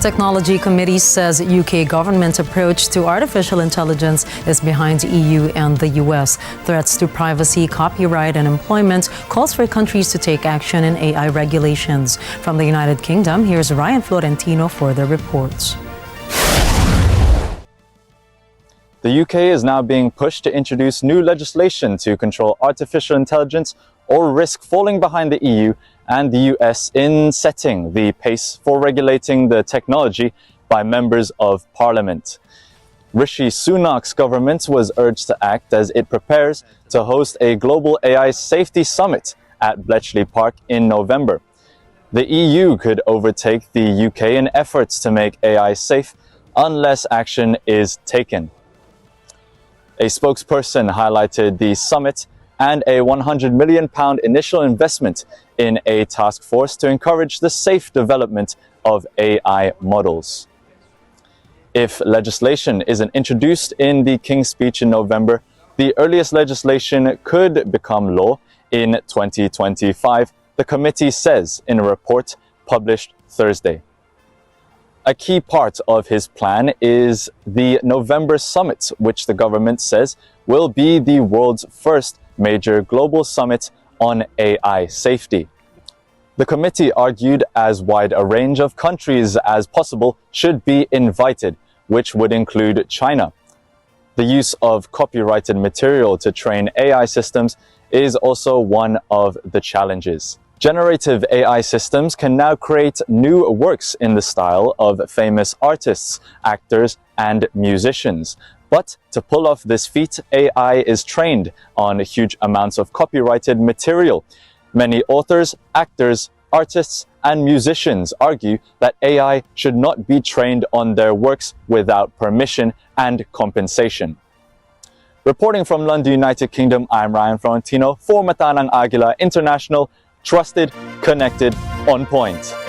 Technology Committee says UK government approach to artificial intelligence is behind EU and the US. Threats to privacy, copyright and employment calls for countries to take action in AI regulations. From the United Kingdom, here's Ryan Florentino for the reports. The UK is now being pushed to introduce new legislation to control artificial intelligence or risk falling behind the EU and the US in setting the pace for regulating the technology by members of Parliament. Rishi Sunak's government was urged to act as it prepares to host a global AI safety summit at Bletchley Park in November. The EU could overtake the UK in efforts to make AI safe unless action is taken. A spokesperson highlighted the summit and a £100 million initial investment in a task force to encourage the safe development of AI models. If legislation isn't introduced in the King's Speech in November, the earliest legislation could become law in 2025, the committee says in a report published Thursday. A key part of his plan is the November summit, which the government says will be the world's first major global summit on AI safety. The committee argued as wide a range of countries as possible should be invited, which would include China. The use of copyrighted material to train AI systems is also one of the challenges. Generative AI systems can now create new works in the style of famous artists, actors, and musicians. But to pull off this feat, AI is trained on huge amounts of copyrighted material. Many authors, actors, artists, and musicians argue that AI should not be trained on their works without permission and compensation. Reporting from London, United Kingdom, I'm Ryan Florentino for Agila International. Trusted, connected, on point.